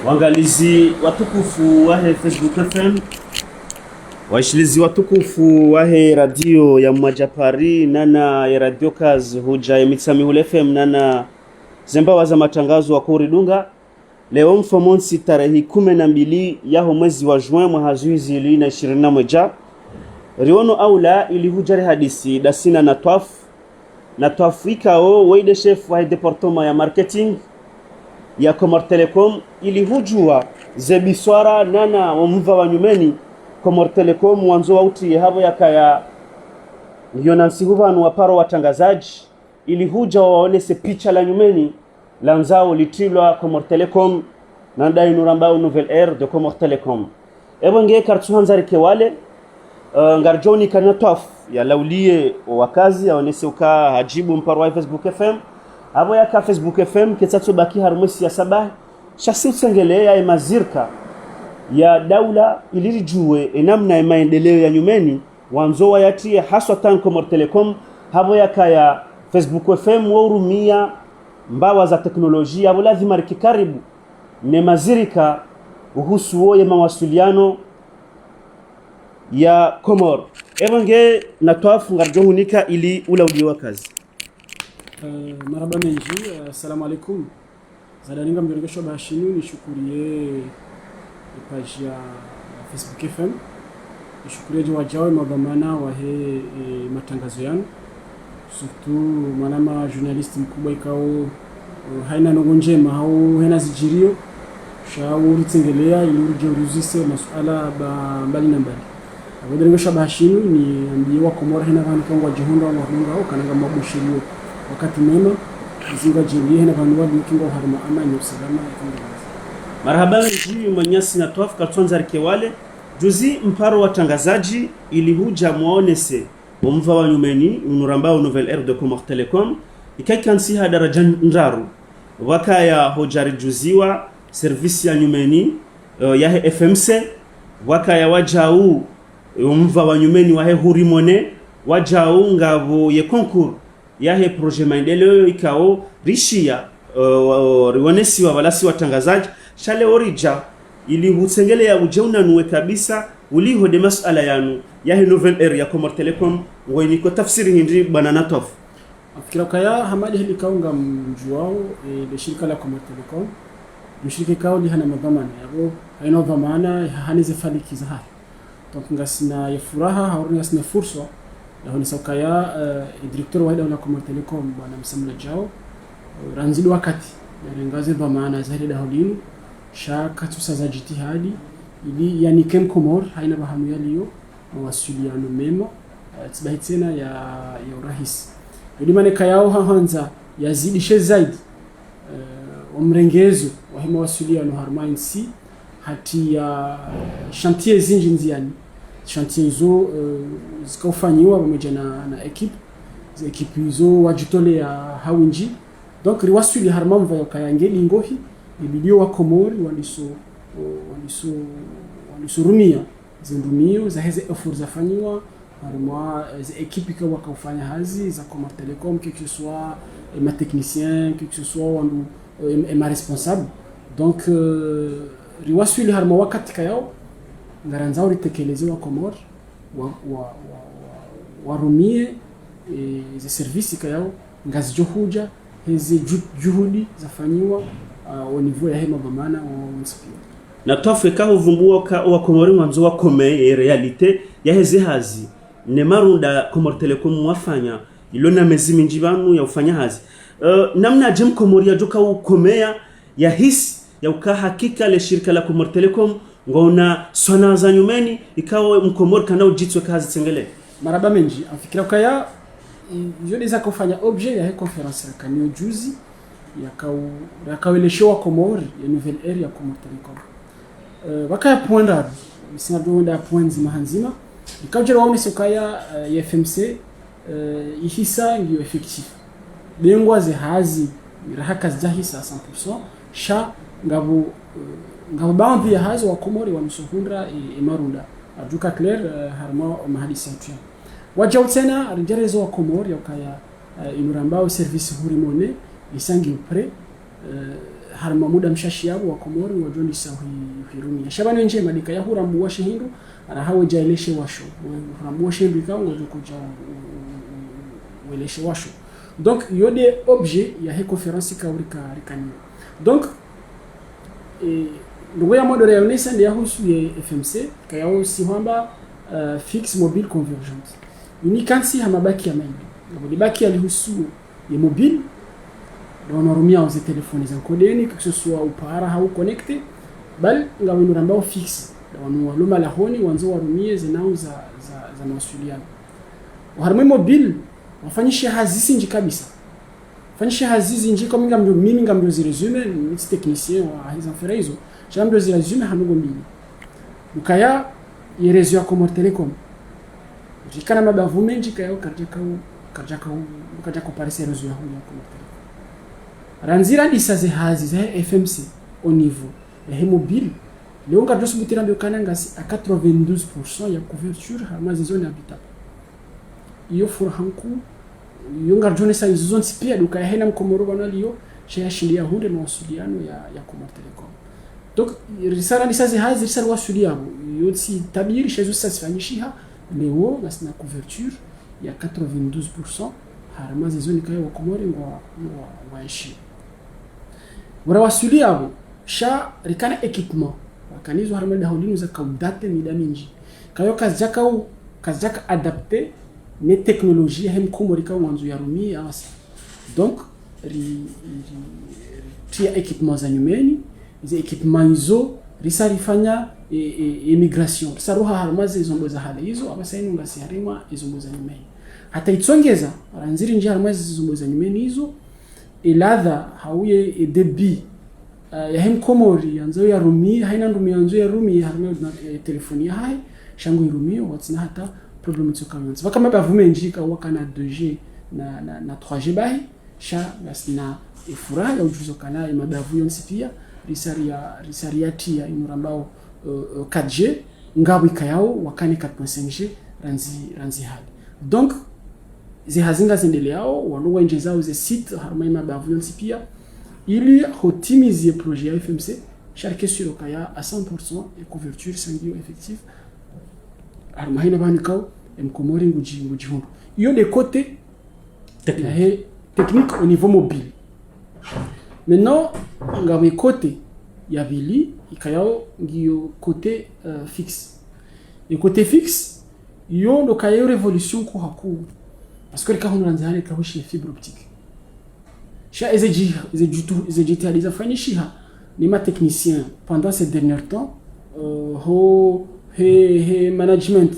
Waangalizi watukufu wa Facebook FM, waishilizi watukufu wa radio ya Mwajapari nana ya radio kazi huja ya Mitsamihul FM nana zembawa za matangazo wa Kuridunga. Leo mfomonsi tarehi 12 yaho mwezi wa Juin mwahazuizi ili na 21 riono aula ili hujari hadisi dasina na twaf ikao weide chef wa departement ya marketing ya Comor Telecom ili hujua zebiswara nana wamva wa nyumeni Comor Telecom wanzo wauti havo yakaya yonansi huvanu waparo watangazaji ili huja waonese picha la nyumeni lanzao litilwa Comor Telecom na ndai nurambao Nouvelle Ère de Comor Telecom. Ewa nge kartuhanzari kewale ngarjoni kanatwaf ya laulie wakazi yaonese uka hajibu mparo wa Facebook FM. Abo yaka Facebook FM ketsatso baki harumisi ya sabah shasi utsengele ya mazirka ya daula ilirijue enamna ya maendeleo ya nyumeni wanzo wayatie haswa tan Comor Telecom. Abo yaka ya Facebook FM waurumia mbawa za teknolojia abo lazima rikikaribu ne mazirika uhusu woye mawasiliano ya Comor. Evange natwafu ngarjohunika ili ula uliwa kazi. Marhaba menji, assalamu alaikum. Zadaninga mbiringesho bahashinu nishukurie page ya Facebook FM. Nishukurie jiwajawe mabamana wahe matangazo yanu. Surtout manama journalist mkubwa ikao haina nongonjema hau hena zijirio. Shauri tsengelea ili uruje uruzise masuala mbali na mbali. Zadaningesho bahashinu ni ambiwa Comor hena vani kongwa jihunda wa mwarunga hau kananga mabushirio. Wakati mema zinga jiriye na vandu wadi kingo harma amani usalama ikingo. Marhaba njiwi manyasi na twaf katonza rikewale juzi mparo watangazaji ili huja muonese umva wa nyumeni unurambao Nouvelle Ère de Comor Telecom ikaikansi daraja ndaru wakaya hojari juziwa servisi ya nyumeni yahe FMC wakaya wajau umva wa nyumeni wahe hurimone wajau ngavo ye concours yahe projet maendeleo ikao rishia riwanesi wa walasi watangazaji shale orija ili utsengele ya ujeuna nuwe kabisa uliho de masuala yanu yahe Nouvelle Ère ya Comor Telecom ngoini kwa tafsiri hindi bana natofu afikira kaya hamadi hili kaunga mjuwao de shirika la Comor Telecom mshirika kao li hana madhamana yabo haina dhamana hanize faliki za hai tokinga sina ya furaha haurunga sina fursa lahoni saukaya directeur wa la Comor Telecom bwana Msamla Jao ranzidu wakati yarengaze dhamana zahiri daholinu shaka tusaza jitihadi ili yani kem Comor haina bahamu yaliyo mawasiliano mema tibahi tena ya urahisi ili maneka yao hanza yazidishe zaidi umrengezo wa mawasiliano harmain si hati ya chantier zinji nziani chantier hizo zikaufanywa pamoja na ekipe hizo wajitole ya hawinji donc riwasuli harmam vayo kayangeli ngohi ibidio wa Comori walisurumia zindumio za heze effort zafanywa harma za ekipe kwa wakafanya hazi za Comor Telecom que ce soit ma technicien que ce soit wandu ma responsable donc riwasuli harma wakati kayao ngaranzao ritekeleze wa Comor warumie ze service kayao ngazi johuja hizi juhudi zafanywa au niveau ya hema bamana wa msipia na tofeka uvumbua wa Comor mwanzo wa kome realite ya hezi hazi ne marunda Comor Telecom wafanya ilona mezimi njibanu ya ufanya hazi namna jem Comor ya joka ukomea ya hisi ya uka hakika le shirika la Comor Telecom ngona sona za nyumeni ikawa mkomor kana ujitwe kazi tsengele maraba menji afikira kaya jodi za kufanya objet ya conference kanyo juzi yakaweleshewa Comor ya Nouvelle Ère ya Comor Telecom wakaya poinda sina donda points mahanzima ikawjera waone sokaya ya FMC ihisa ndio effectif bengwa ze hazi rahaka zahisa 100% sha ngabo baadhi ya hazo wa Comor wa msuhundra marunda aduka clair harma mahadisi yetu wajao tena rijerezo wa Comor yakaya inurambao service hurimone isangi upre harma muda mshashi yabo wa Komori wa John Sawi Hirumi shabani nje madika ya hurambu wa shehindu ana hawe jaileshe washo hurambu wa shehindu ikawa ngojo kuja weleshe washo donc yode objet ya he conférence ka urika rikani donc ndugu ya modo realnesa ndia husu ya FMC kaya si hamba fixe mobile convergent unikansi hamabaki ya maidi ndio baki alihusu ya mobile ndio wanarumia aux téléphones encodés que ce soit upara au connecté bal ngawino rambao fixe ndio wanaluma la honi wanzo warumie zinao za mawasiliano harimo mobile wafanyishe hazizi nji kabisa fanyishe hazizi nji kama mimi ngamjo ziresume ni technicien wa hizo mferezo jambo ziresume hanugo mimi ukaya yerezo ya Comore Telecom jikana mabavu menji kaya karja comparer rezo ya Comore Telecom ranzira disaze hazi za FMC au niveau ya mobile leo ngadro subutira mbio kanangasi a 92% ya couverture harma zone habitable iyo furahanku iyo ngadro nesa zone spia duka ya hena mkomoro bana liyo shaya shilia hunde na wasuliano ya Comore Telecom donc risara disaze hazi risara wasuliano yo si tabiri chez eux ça se fanishiha leo na couverture ya 92% harma zone kaya wa Komore wa ishi warawasuli abo sha rikana equipement wakanizo harma da holinu za kaudate ni daminji kayo kazjaka adapter ne technologie hem Komori ka wanzu ya rumi asa donc tia equipement za nyumeni ize equipement hizo risarifanya immigration saruha harma zombo za hale hizo abasaini ngasi harima izombo za nyumeni hata itsongeza ranziri nje harma zombo za nyumeni hizo iladha hauye debi ya hem Komori yanzo ya rumi haina ndumi yanzo ya rumi harma na telefoni hai shangu irumi watsina hata problem tsokamons vakama bavumenji ka wakana 2G na 3G bahi sha basina ifura ya ujuzo kana mabavu yonsi pia risariati ya inurambao 4G ngabu ikayao wakane 4.5G ranzi hali donc ze hazinga zendeleao wanuwa nje zao ze site harma mabavu yonsi pia ili optimiser projet ya FMC charqué sur kaya à 100% et couverture 5G effective harma hina bani kao Komori ngujihundu iyo de côté technique au niveau mobile maintenant ngawe côté ya vili ikayao ngiyo côté fixe et côté fixe yo ndo kayo révolution ko haku parce que rikahundu ranzane kahoshi fibre optique sha ezejitaliza fanishiha ni ma technicien pendant ces derniers temps management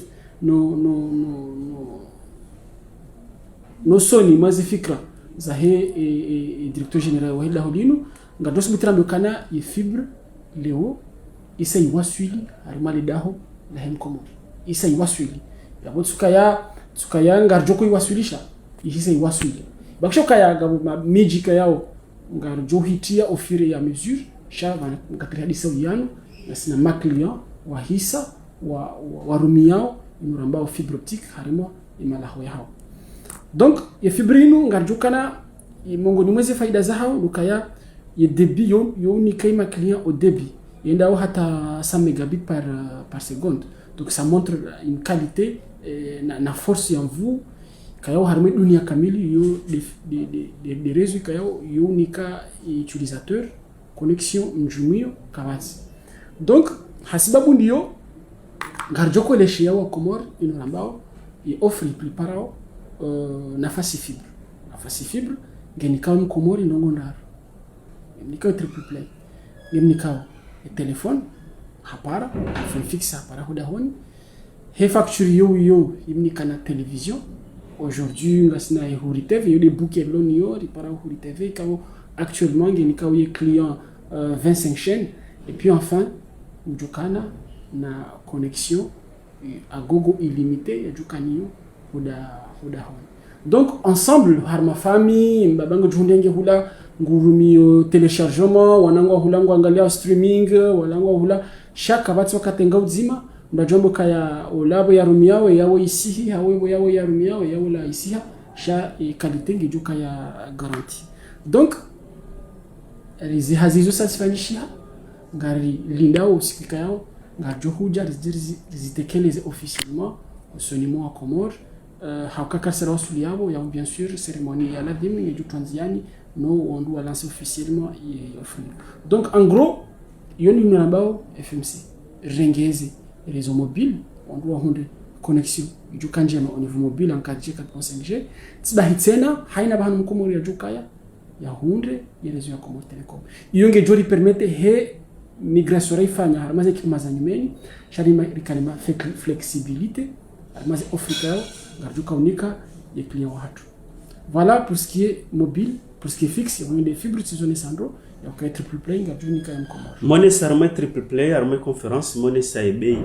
no soni mazifikra za directeur général wa hila holinu ngados mitrambe kana ye fibre leo isa iwaswili arimali daho na hem Komori isa iwaswili yabo tsukaya ngarjoko iwaswilisha isa iwaswili bakishoka ya gabo miji yao ngarjo hitia ofire ya mesure sha ngakria disa uyano na sina ma client wa hisa wa rumiao inurambao fibre optique harimo imalaho yao donc ye fibrinu ngarjukana mongo ni mweze faida za hao lukaya ye débit yo ni kaima client au débit yendao hata 100 mégabits par seconde donc ça montre une qualité na force en vous kayo harimo dunia kamili yo des réseaux kayo yo nika utilisateur connexion mjumio kawazi donc hasibabu ndio ngarjoko leshe wa Komori inurambao ye offre plus parao nafasi fibre ngenikao Komori ndongo ndaro nikao triple play ngenikao telefone hapara phone fixe hapara hudahoni he facture yo imnikana télévision aujourd'hui ngasina Huri TV yo de bouquet lonio ripara Huri TV kao actuellement ngenikao ye client 25 chaînes et puis enfin ujukana na connexion à gogo illimité ya jukaniyo huda donc ensemble harma famille mbabango jundenge hula ngurumio téléchargement wanango hula angalia streaming walango hula shaka batso katenga uzima ndajombo kaya olabo ya rumiao yawo isihi hawe yawo ya rumiao yawo la isiha sha qualité ngejuka ya garantie donc rizi hazizo satisfanyishia ngari lindao usikika yao ngajo huja rizitekeleze officiellement usonimo wa Comores hakaka sera wasuli yao ya bien sûr cérémonie ya ladhimi ya jutwanziani no on doit lancer officiellement et offrir. Donc en gros yoni mnambao FMC rengeze réseau mobile on doit honde connexion jukanjema au niveau mobile en 4G 4.5G tsibahitsena haina bahanu mkomori ya jukaya ya hunde ya réseau ya Comores Telecom iyonge jori permettre he migration ifanya haramaze kimaza nyumeni sharima rikalima flexibilité haramaze offrika garjuka unika ya client watu. Voilà pour ce qui est mobile, pour ce qui est fixe, il y a des fibres de zone Sandro, il y a triple play, il y a du nika Comores. Monnaie sarma triple play, arme conférence, monnaie saibei.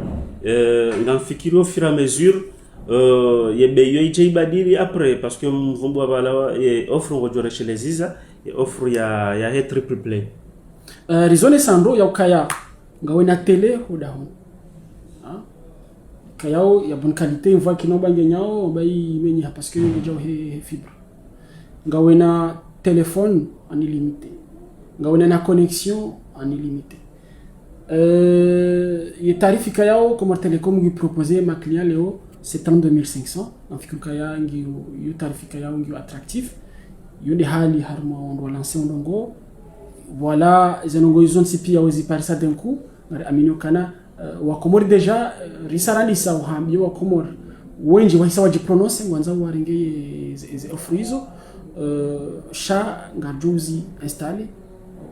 Dans fikiri au fur et à mesure y a beyo ije badiri après parce que mvumbu abala et offre ngojora chez les Iza et offre ya he triple play. Rizone Sandro ya ukaya ngawe na télé hoda ho. Kayao ya bonne qualité, on voit qu'il n'obang nyao bai meni parce que il y a he fibre. Ngawe na téléphone en illimité. Ngawe na connexion en illimité. Le tarif kayao comme Telecom qui proposait ma client Léo c'est 32500 donc kaya ngi yo tarif kayao ngi attractif. Yo de hali harma on doit lancer on dongo. Voilà, zenongo zone sipi ya ozi parisa d'un coup. Ngari aminyo kana wa Comores déjà risarali sa uhambi wa Comores wengi wahisa wajiprononce ngwanza warengeye ze offre hizo sha ngajuzi installer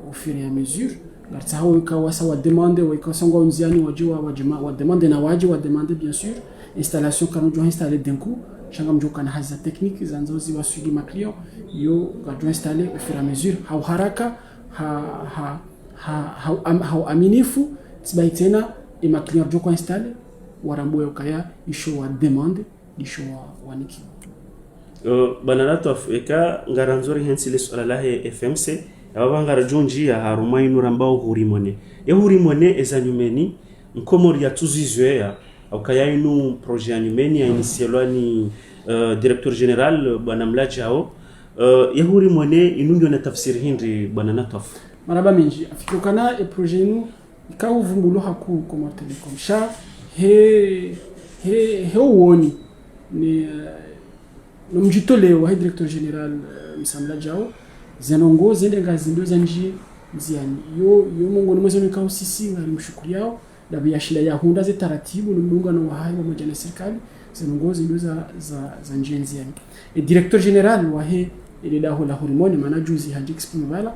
au fur et à mesure ngatsaho ikawasa wa demande wa ikasonga unziani wajua wajima wa demande na waji wa demande bien sûr installation kanojo installer d'un coup shanga mjoka na haza technique zanzozi wasudi ma client yo ngaju installer au fur et à mesure hau haraka ha aminifu tsibai tena et ma client joko installer warambo yokaya isho wa demande isho wa niki bananato Afrika ngaranzori hensile swala lahe FMC abangara jonji ya haruma inu rambao hurimone ya hurimone ezanyumeni nkomori ya tuzizwe ya ukaya inu projet anyumeni ya initialwani directeur général bwana Mlachao ya hurimone inu ndio na tafsiri hindi bananato maraba minji afikokana e projet inu ikawu vumbulo haku Comores Telecom sha he uoni ni no mjitoleo wa directeur général Msamla Jao zenongo zende ngazindo zanji nziani yo mungu ni mwezi nikao sisi ngari mshukuri yao da biashara ya hunda ze taratibu no mdunga no hai wa moja na serikali zenongo zindo za nje nziani e directeur général wa he ile daho la hormone maana juzi haji exprime bala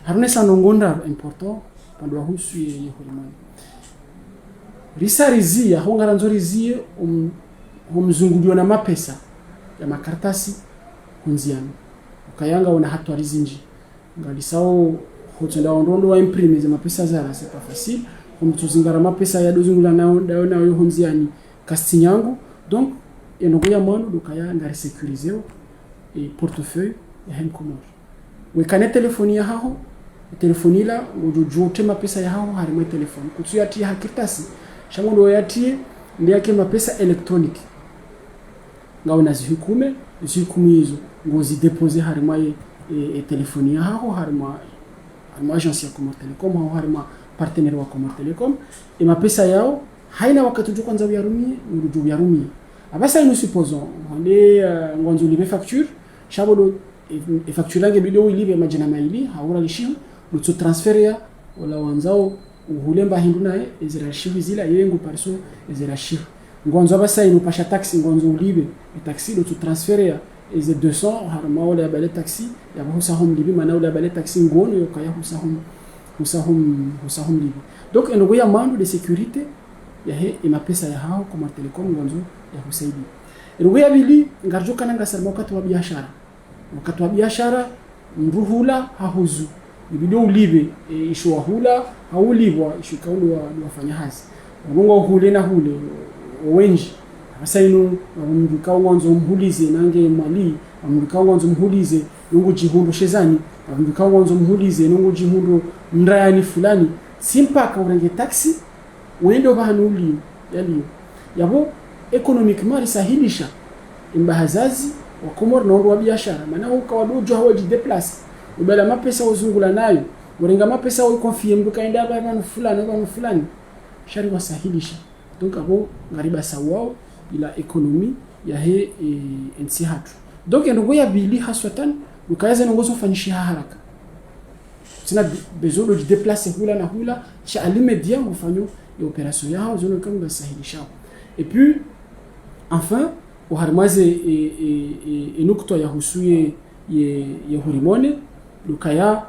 harune sanongonda important pandwa husu ye hormone risarizia hongara nzorizie umzungulio na mapesa ya makartasi hunziano ukayanga una hatwari zinji ngalisao hotenda ondondo wa imprime za mapesa zara c'est pas facile umtuzingara mapesa ya dozungula na yo hunziani kastinyangu donc enogoya mano dokaya ngari sécuriser et portefeuille ya Comores wekane telefoni ya haho telefoni la ujojote mapesa ya haho harimo telefoni kutuyati hakitasi shamondo yatie ndi yake mapesa electronic ngawo nazihikume hizo ngozi deposer harimo e telefoni ya haho harimo agence ya Comores Telecom au harimo partenaire wa Comores Telecom e mapesa yao haina wakati ujo kwanza uyarumie urujo uyarumie abasa nous supposons onde ngonzo libe facture shabodo e facture yange bido ilibe majina maili haura lishimu lutu transferia wala wanzao uhulemba hindu nae ezirashivu zila yengu parso ezirashivu ngonzo abasa inupasha taxi ngonzo ulibe e taxi lutu transferia eze 200 harma wala bale taxi ya husa home libi mana wala bale taxi ngono yokaya husa home libi donc enogo ya mandu de sécurité ya he imapesa ya hao Comores Telecom ngonzo ya husaidi enogo ya bili ngarjoka nanga sarma wakati wa biashara mruhula hahuzu ibido ulibe isho hula haulibwa isho kaulu wafanya hazi ubongo hule na hule wenji asaino mrukao wanzo mhulize nange mali mrukao wanzo mhulize nungu jihundo shezani mrukao wanzo mhulize nungu jihundo ndrayani fulani simpaka urenge taxi wendo bahanuli yaliyo yabo economiquement risahilisha imbahazazi wa Comores na wa biashara maana ukawadojo hawaji deplace ubela mapesa uzungula nayo Urenga pesa au confie mtu kaenda bana fulani shari wasahilisha. Donc abo ngariba sawao ila ekonomi ya he nsi hatu. Donc ndogo ya bili haswatan ukaanza nongozo fanyisha haraka. Sina besoin de déplacer hula cha alimedia mfanyo ya operation yao zono kama ngasahilisha. Et puis enfin uharmaze enukto ya husuye ye hurimone lukaya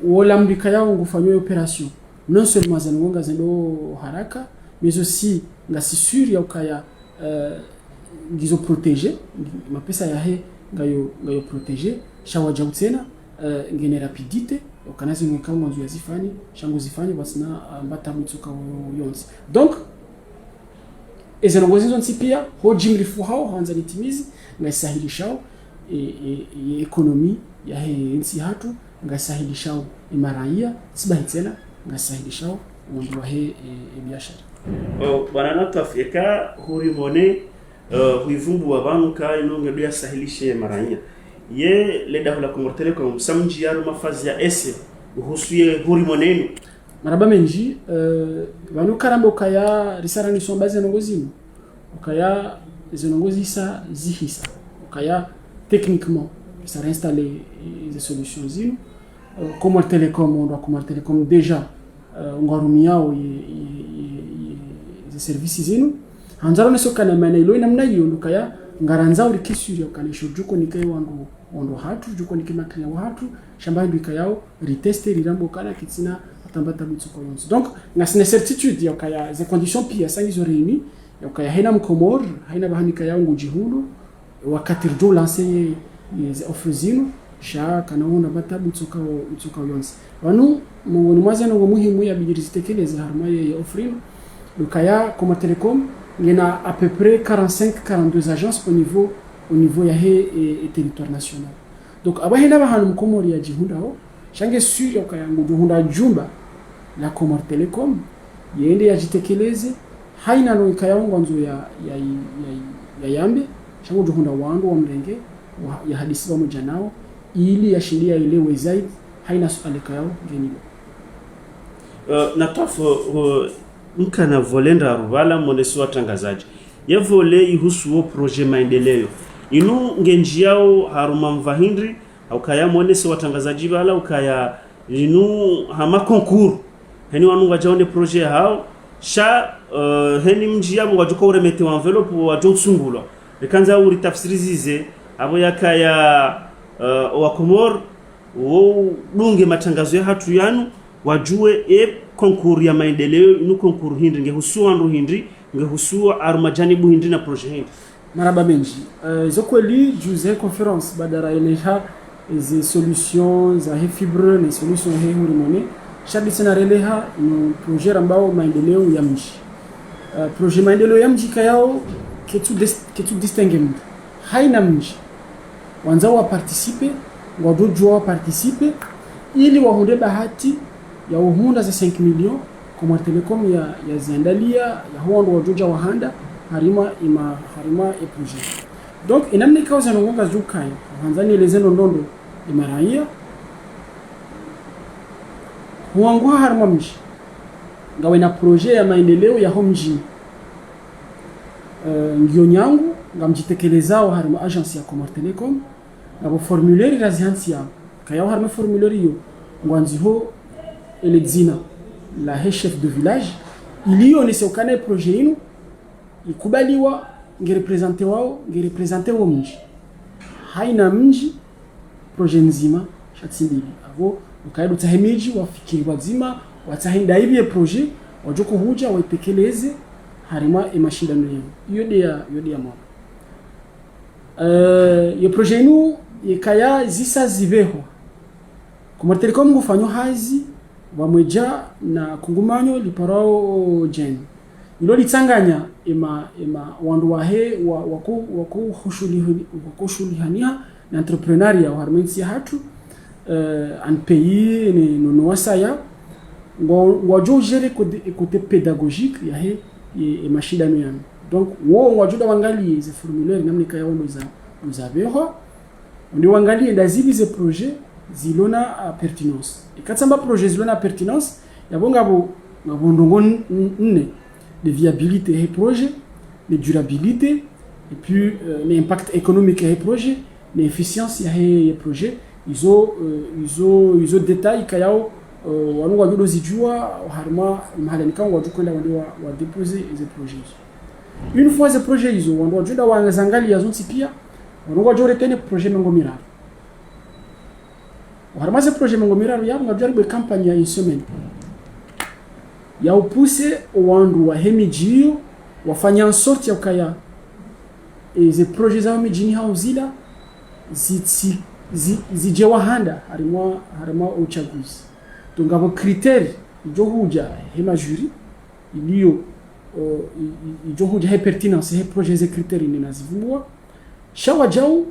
wala mbika yao ngufanywe operation non seulement zanonga zendo haraka mais aussi nga si sûr ya ukaya ngizo protéger mapesa ya he ngayo protéger shawaja utena ngene rapidité ukanazi mweka mwanzo yazifani shango zifanye basi na mbata mtsuka yonsi. Donc ezenongozi zonsi pia hoji mrifu hao hanza litimizi ngasahilishao ekonomi ya he nsi hatu ngasahilishao imaraia sibahitena ngasahilishao mundu wa he biashara. Bwana natu Afrika hurimone huivumbu wa banka inonge bia sahilishe maraia ye leda hula kumortele kwa msamji yaro mafazi ya ese uhusuye hurimonenu maraba menji banu karambo kaya risara ni sombaze nongozino ukaya zenongozi sa zihisa ukaya techniquement ça réinstaller des solutions zino comme Telecom on doit comme Telecom déjà ngarumiao les services zino hanzaro ne sokana mana ilo namna hiyo ndukaya ngaranza uri kisuri okanisho juko nikai wandu hatu juko nikimakria watu shamba ndu yao retester rirambo kana kitsina atambata mutsuko yonso. Donc ngasine certitude yakaya les conditions pia sangizo réuni yakaya haina mkomor haina bahanika yao ngujihulu wakati rjo lancer les offres zino sha kana una batabu mutsuka yonso wanu mungoni mwazana ngo muhimu ya bijiritekeleza harmaye ya offre lukaya comme Telecom il y en a à peu près 45-42 agences au niveau ya et territoire national. Donc abahina bahanu mkomori ya jihundao shange sur yokayangu juhunda jumba la Comor Telecom yende yajitekeleze haina no ikayangu nzo ya yambe shangu juhunda wangu wa mrenge ya hadisi wa mjanao ili yashindia ile wezaid haina swali kayao genilo. Natafo nkana volenda ruvala monesu watangazaji ya vole ihusu projet maendeleo inu ngenji yao haruma mvahindri au kaya monesu watangazaji bala ukaya inu hama concours heni wanu wajaone projet hao sha heni mji yabo wajuko uremete wa envelope wajo tsungulwa lekanza uri tafsirizize abo yakaya wa Komor wo dunge matangazo ya hatu yanu wajue concours ya maendeleo inu concours hindri ngehusua ndu hindri ngehusua arumajanibu hindri na projet hindri maraba menji zo kweli juze conference badara eleha ze solutions za fibre ni solution he hurimone shadi sana releha no projet ambao maendeleo ya mji projet maendeleo ya mji kayao ketu distingue mtu haina mji wanza wa participer wadojo wa participer ili wahunde bahati ya uhunda za 5 millions Comor Telecom ya ziandalia ya huondo wajoja wahanda harima e projet. Donc inamni kauza nongonga zukai hanzani elezeno ndondo imaraia huangua harima mji ngawe na projet ya maendeleo ya homji ngio nyangu ngamjitekelezao harima agence ya Comor Telecom ngabo formulaire razihansi ya kayao harima formulaire yo ngwanziho elexina la chef de village iliyo nisekane projet inu ikubaliwa ngerepresente wao ngerepresente wa mji haina mji projet nzima shatsindili avo ukaidu tahemiji wafikiri wazima watahinda hivi projet wajoko huja waitekeleze harima mashindano yao yode ya mwa ye projet inu ikaya zisa ziveho Comor Telecom ngufanyo hazi wamweja na kungumanyo liparao jen ilo litanganya ema wandu wahe wako hushulihania na entrepreneuria warmensi hatu an pays no wasaya wajo gere côté pédagogique ya he mashida miano. Donc wo wajuda wangali ze formulaire namni kaya wono za beho ndi wangali ndazibi ze projet zilona pertinence ikatsamba projet zilona pertinence yabonga bo ndongo nne de viabilité et projet, de durabilité et puis l'impact économique et projet, l'efficience et projet. Ils ont détail kayao wanu wajudo zijua harma mahalenka wajukwenda wa déposer les projets. Une fois ces projets ils ont wajuda wanazangali yazonti pia wanu wajore tene projet mengo miraro. Harma ces projets mengo miraro ya ngajaribu campagne ya une semaine. Ya upuse wandu wa hemijio wafanya en sorte ya ukaya ze projets za mijini hauzila zije wahanda harima uchaguzi tungabo critère jo huja hema jury iliyo jo huja he pertinence he projets ze critère ni nazivumwa shawa jau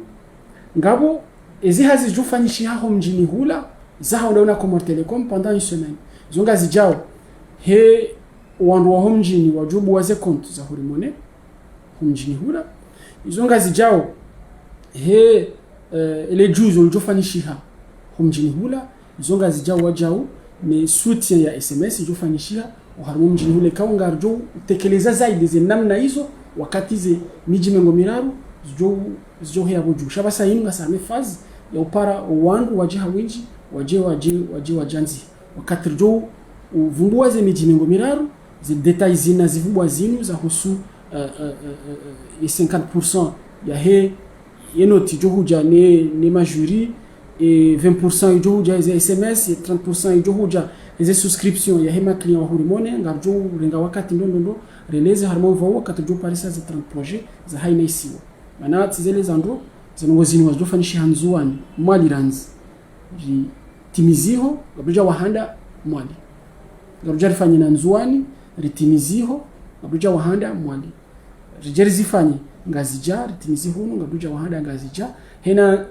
ngabo ezi hazi jufanishi haho mjini hula za haona Comores Telecom pendant une semaine zonga zijao he wandu wa mjini wajubu waze compte za hurimone mjini hula izonga zijao he ile juzo ulijofanishiha mjini hula izonga zijao wajao ni soutien ya SMS ulijofanishiha uharmu mjini hula kaunga arjo tekeleza zaidi ze namna hizo wakati ze miji mengo miraru zijo he aboju shabasa yinga same fazi ya upara wandu waje hawinji waje wajanzi wakati jo uvumbua ze miji mengo miraru ze details zina zivumbua zinu za husu 50% ya he yenoti johuja ne majuri et 20% johuja ze SMS et 30% johuja ze subscription ya hema client wa hurimone ngarjo renga wakati ndondo releze harmo va wakati jo parisa ze 30 projet za haina isiwa mana tizele zando zinongozini wazofanishi hanzuani mwali ranzi ji timiziho gabuja wahanda mwali gabuja rifanye na nzuani ritimiziho gabuja wahanda mwali rijeri zifanye ngazija ritimiziho gabuja wahanda ngazija hena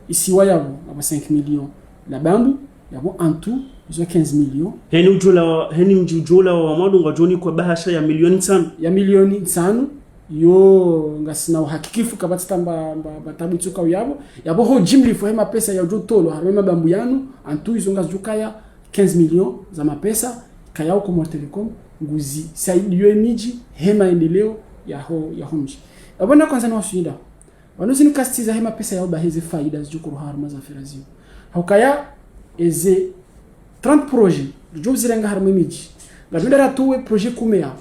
isiwa yabo aba 5 millions la bambu yabo antu izo 15 millions heni mjujola wa madu ngajoni kwa bahasha ya milioni 5 ya milioni 5 yo ngasina uhakikifu kabatamba batabu tsuka yabo ho jimli fo hema pesa ya jotolo harema bambu yanu antu izo ngazukaya 15 millions za mapesa kayao Comores Telecom nguzi saidiyo miji hema endeleo ya homji abona kwanza na washinda wanuzini kastiza hema pesa yao baheze faida zijukuru harma za firazio haukaya eze 30 projets jo zirenga harma miji ngabinda ratuwe projet kume yao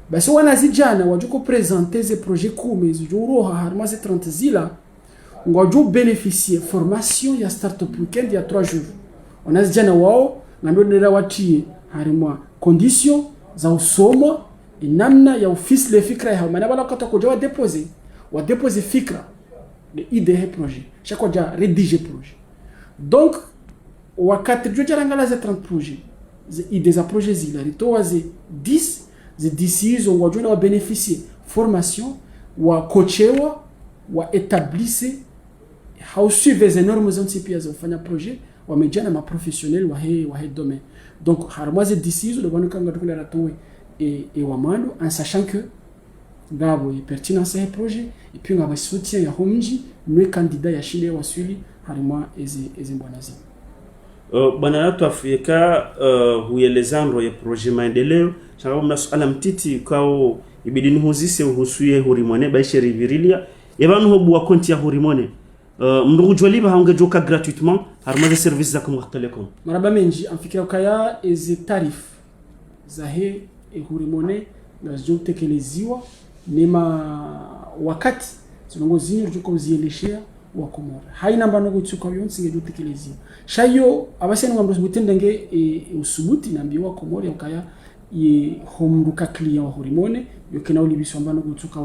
basi wanazijana wajuko présenter ces projets kume zijuro harma ze 30 zila ngaju bénéficier formation ya startup weekend ya 3 jours wanazijana wao ngando ndera watie harima condition za usomo namna ya office le fikra ya maana bala kata kuja wa déposer fikra de idée projet chaque fois rédiger projet donc wakati jojarangala za 30 projet ze idées za projet zila ritoa ze 10 hizo wajona wa bénéficier formation wa coachewa wa établisse how suivre les normes anticipées za kufanya projet wa mejana ma professionnel wa he domaine donc harmaze 10 hizo le kanga tukula ratowe et wamando en sachant que ngabo pertinence ya projet et puis ngabo soutien ya homji mwe candidat ya shile wasuli harima eze mbwanazi bwana natu Afrika huelezandro ya projet maendeleo sababu mnasuala mtiti kwao ibidi nuhuzise uhusuye hurimone baishe rivirilia ebanu hobu wa konti ya hurimone mndugu jwaliba haungejoka gratuitement harima service za Comores Telecom maraba menji amfikira ukaya eze tarif za he hurimone ngazo tekeleziwa nema wakati zinongozini ruko zieleshea wa Comores haina mbano gutsuka yonsi ngejo tekeleziwa shayo abasene ngambro butendenge usubuti nambiwa Comores ukaya ye homruka client wa hurimone yokena ulibiswa mbano gutsuka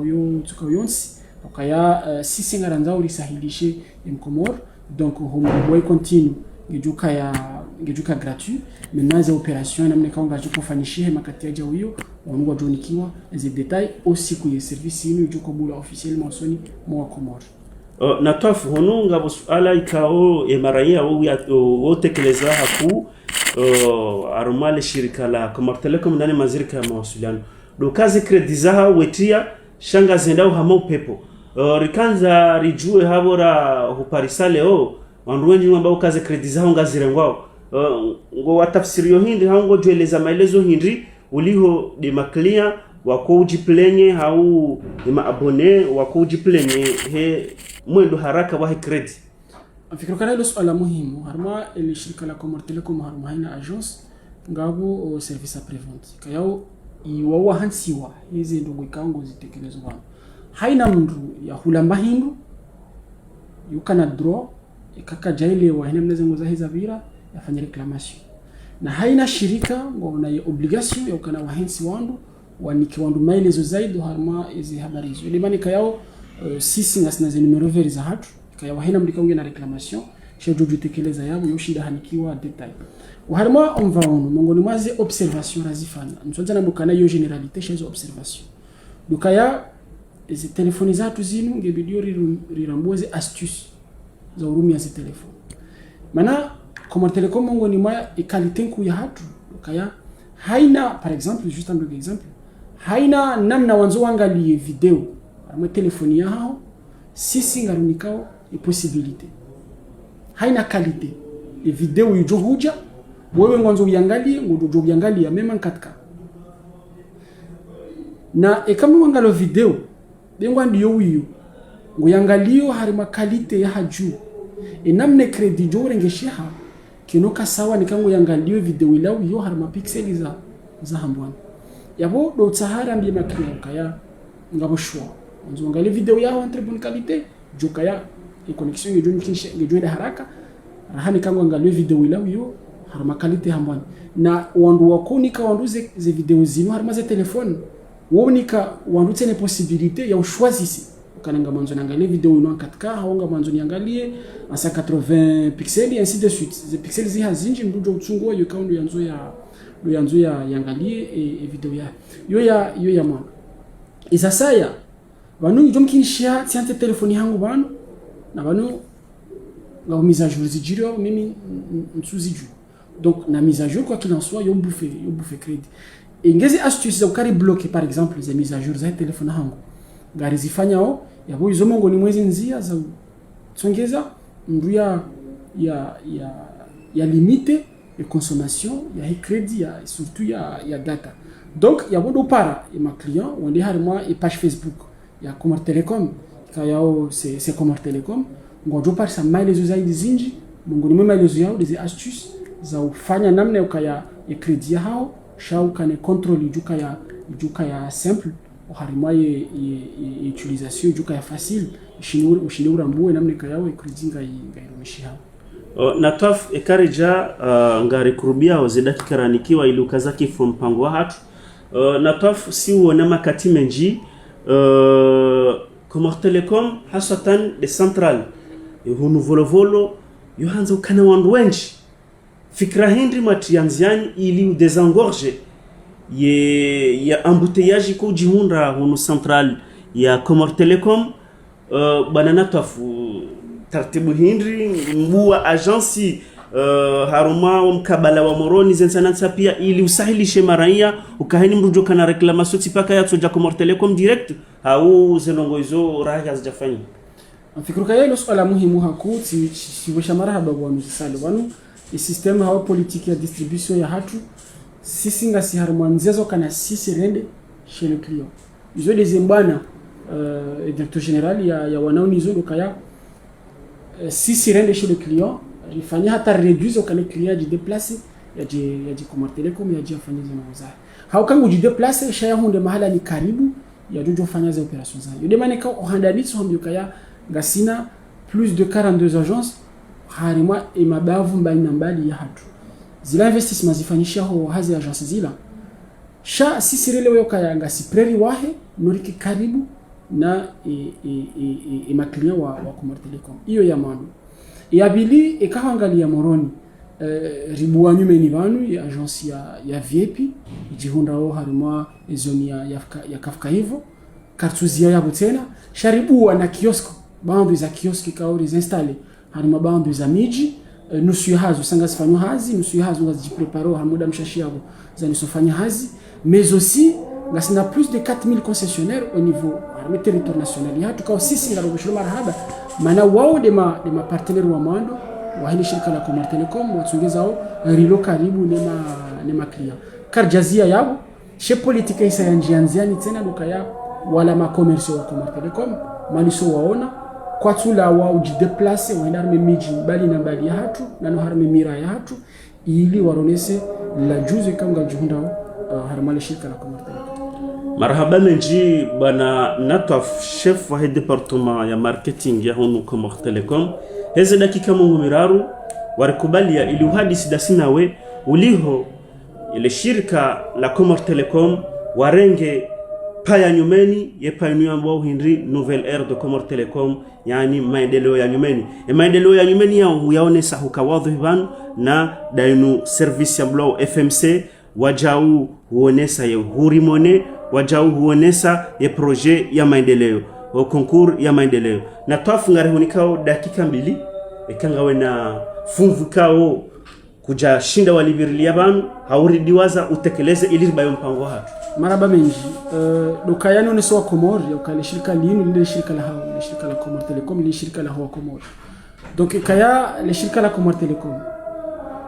yonsi ukaya sisi ngaranza urisahilishe Comores donc homruka continue ngejuka gratuit maintenant les opérations namne kaunga jukufanyishie makati ya hiyo wangu wajonikiwa les détails aussi ku service yinu juko bula officiellement soni mwa Comores na tafu honunga busala ikao emaraya o tekeleza haku arumale shirika la Comores Telecom ndani mazirika ya mawasiliano do kazi credit zaha wetia shanga zendao hama upepo rikanza rijue habora huparisale wandu wengi ambao kaze credit zao ngazirengwao ngo watafsirio hindi haungo jueleza maelezo hindi uliho de maklia wako ujiplenye hau de maabone wako ujiplenye he mwendo haraka wa credit. Afikiri kana hilo swala muhimu harma ile shirika la Comor Telecom harma haina agence ngabo service après vente kayao iwawa hansiwa hizi ndugu ikango zitekelezwa bwana haina mndu ya hulamba hindu yukana draw ikaka jaile wa hina mnezengo za hiza vira yafanya reclamation na haina shirika ngona ya obligation ya ukana wahensi wandu waniki wandu maelezo zaidi harma hizi habari hizo limani kayao sisi ngasina za numero veri za hatu kayao haina mlikaunge na reclamation shejo jutekeleza yabo yoshida hanikiwa detail harma on va on mongoni mwaze observation razifana msonza na bukana yo generalité chez observation dukaya izi telefoni zatu zinu ngebidio riramboze astuce za urumi ya zi telefoni mana Comor Telecom mongoni mwa ekalite nku ya hatu dukaya haina par exemple juste un exemple haina namna wanzo wangalie video harma telefoni ya hao sisi ngarunikao possibilité haina qualité e video yujo huja wewe ngwanzo uyangalie ngojo uyangalia mema 4K na kama wangalo video bengwa ndiyo wiyo ngoyangalio harima qualité ya haju namne credit jo rengesheha kinoka sawa nikango yangalio video ilaw yo harima pixel za hambwana yabo do tsahara mbi makriya kaya ngabo shwa ngwanzo ngali video yao entre bonne qualité jo kaya e connexion yejo nikishe ngejo da haraka rahani kango angalie video ilaw yo harima qualité hambwana na wandu wakonika wandu ze video zino harima ze telefone wonika wandu tene possibilité ya ushwazisi kananga manzo nangalie video ino 4K haonga manzo niangalie en 180 pixels et ainsi de suite ze pixels zi hazinji mdujo utsungo yo kaundo yanzo ya yangalie e video yo ya mwana isasaya banu jomkinishia tiante telefoni yangu banu na banu ngao mise à jour zijiro mimi nsuziju donc na mise à jour quoi qu'il en soit yo bouffe crédit ingezi astuce za ukari bloquer par exemple za mise à jour za telefoni yangu ngari zifanyao yabo izo mongo ni mwezi nzia za tsongeza ndu ya limite de consommation ya crédit ya surtout ya data donc yabo do para et ma client on dit harma et page Facebook ya Comor Telecom kayao c'est Comor Telecom ngojo par sa maelezo zaidi zinji mongo ni maelezo yao des astuces za ufanya namna ukaya ya crédit ya hao shau kane contrôle juka ya simple harima ye utilisation juka ya facile ushinura mbuwe namne kayawe kujinga ngairumishi hao na taf ekarija ngari kurubia ozedaki karanikiwa ili ukazaki from mpango wa hatu na taf si uona makati menji Comor Telecom hasatan de central hunu volovolo yohanza ukana wandu wenji fikra hindi matianziani ili udesengorge ya embouteillage ko jihunda hunu central ya Comor Telecom banana tafu taratibu hindri mbuwa agency haruma mkabala wa moroni zensanansa pia ili usahilishe maraia ukahini mrujo kana reclamation tipaka ya tsoja Comor Telecom direct au zenongo hizo raha zijafanya afikruka yelo swala muhimu haku siwesha marahaba wa mzisalo wanu system hawa politique ya distribution ya hatu sisi ngasi harmonizezo kana sisi rende chez le client izo des mbana directeur général ya wanaoni izo dokaya sisi rende chez le client rifanya hata réduire kana client ji déplacer ya ji Comor Telecom ya ji afanye zina uza haukangu ji déplacer shaya hunde mahala ni karibu ya jojo fanya za opération za yo demane ka ohandalitso hambyo kaya ngasina plus de 42 agences harima imabavu mbali na mbali ya hatu zila investissement zifanyisha ho hazi agence zila sha sisi relewe kaya ngasi preri wahe noriki karibu na maklia wa Comor Telecom iyo ya manu yabili ekahangalia moroni ribuwa nyume ni banu ya agence ya VIP ijihunda ho harima zone ya Kafka hivyo kartuzia ya butena sharibuwa na kiosko bambu za kioski kauri installe harima bambu za miji nusu hazo sanga sifanyo hazi nusu hazo ngazipreparo hamuda mshashi yabo za nisofanya hazi mais aussi ngasina plus de 4000 concessionnaires au niveau armée territoire nationale ya tukao sisi ngaro kushuru marhaba mana wao de ma partenaire wa mando wa hili shirika la Comor Telecom watsongezao rilo karibu nema clear karjazia yao she politika isa ya njianziani tena duka ya wala ma commerce wa Comor Telecom maliso waona kwa tula wa ujideplace waenda miji bali na bali ya hatu na no harme mira ya hatu ili waronese la juzi kanga juhunda harmale shirika la Comor Telecom. Marhaba menji bana nataf chef wa departement ya marketing ya hunu Comor Telecom heze dakika mungu miraru warikubalia ili uhadisi dasinawe uliho ile shirika la Comor Telecom warenge paya nyumeni ye paya ambao hindri nouvelle ère de Comor Telecom yani maendeleo ya nyumeni maendeleo ya nyumeni ya huyaonesa hukawadhi banu na dainu service ya blau FMC wajau huonesa ye hurimone wajau huonesa ye projet ya maendeleo o concours ya maendeleo na twafungare hunikao dakika mbili ekangawe na funvukao kuja shinda walibirilia banu hauridiwaza utekeleze ili bayo mpango hatu maraba menji dokayano ne so Comor ya kale shirika linu lile shirika la hawa le shirika la Comor Telecom le shirika la hawa Comor donc kaya le shirika la Comor Telecom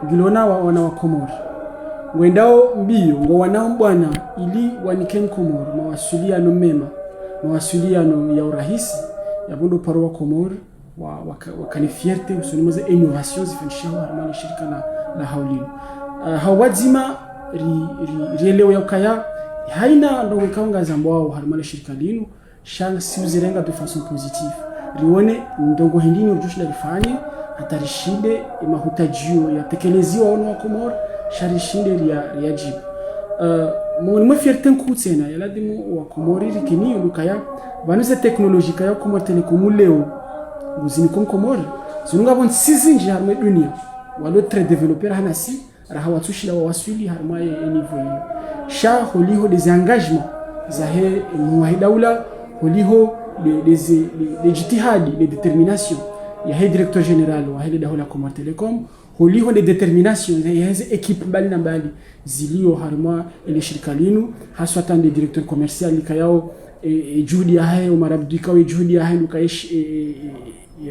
gilona wana wa Comor wendao mbio ngo wanao bwana ili wanikem Comor mawasiliano mema mawasiliano ya urahisi ya bondo parwa Comor wakani fierté usonimoze innovation zifanyishawa harmani shirika la haulino hawadzima rielewa ya ukaya haina ndo wekaunga zambao harmani shirika lino shanga siuzirenga de façon positive rione ndongo hindini ujushla rifanye hatarishinde mahutajio ya tekeleziwa ono wa Comor sharishinde riajibu mwe fierté nkutsena yaladimo wa Comor rikini lukaya banuze teknolojika ya Comor Telecom leo guzini Comor zunga bon sizinji harma dunia walo très développé hanasi rahawatushila wa waswili harma niveau sha holiho des engagements zahe muhidaula holiho des jitihadi de détermination ya he directeur général wa hele dahola Comor Telecom holiho de détermination ya heze équipe bali na bali zilio harma ile shirika linu haswa tande directeur commercial likayao juhudi ya hayo marabdika we juhudi ya hayo kaish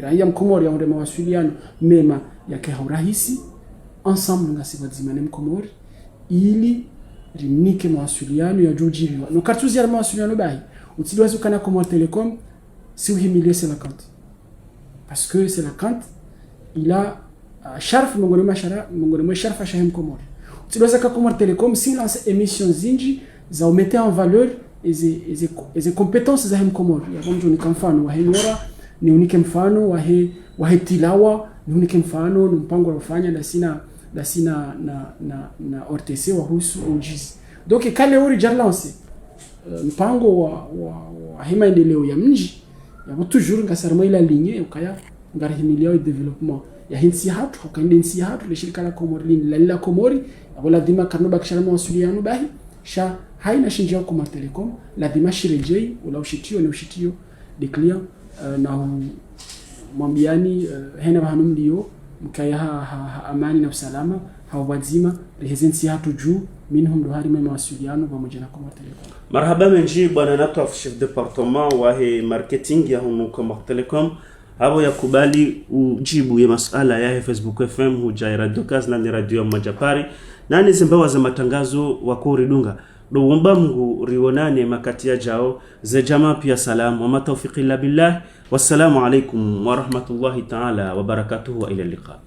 raia mkomori ya mawasiliano mema yake urahisi ensemble ngasibadzimane mkomori ili rimnike mawasiliano ya jujiriwa no kartuzi ya mawasiliano bahi utsidwazo kana Comor Telecom si uhimilie c'est la cante parce que c'est la cante il a sharf mongolema sharfa shahem Comor utsidwazo ka Comor Telecom si lance émission zinji za umete en valeur eze compétences za hem Comor ya komjo ni kamfano wa hemora ni unike mfano wa tilawa ni unike mfano ni mpango wafanya da sina na ORTC wa husu ujizi donc kale ori jarlance mpango wa maendeleo ya mji ya toujours ngasarma ila ligne ukaya ngarihimilia development ya hinsi hatu ukande hinsi hatu le shirika la Comor la Comori wala dima kanoba kishara mawasiliano bahi sha haina shinjia Comor Telecom la dima shirejei wala ushitio ni ushitio de client na mwambiani hena bahanum liyo mkaya amani na usalama hawazima rehensi hatu juu minhum do hari mawasiliano pamoja na Comor Telecom. Marhaba menji bwana nataf chef département wa marketing ya hunu Comor Telecom habo yakubali ujibu ya masuala ya Facebook FM huja Radio Kaz na ni radio ya Majapari nani zimbawa za matangazo wa kuridunga do womba Mungu rionane makati ya jao za jamaa pia salamu wa matawfiqi illa billah wassalamu alaikum wa rahmatullahi ta'ala wa barakatuhu wa ila liqa.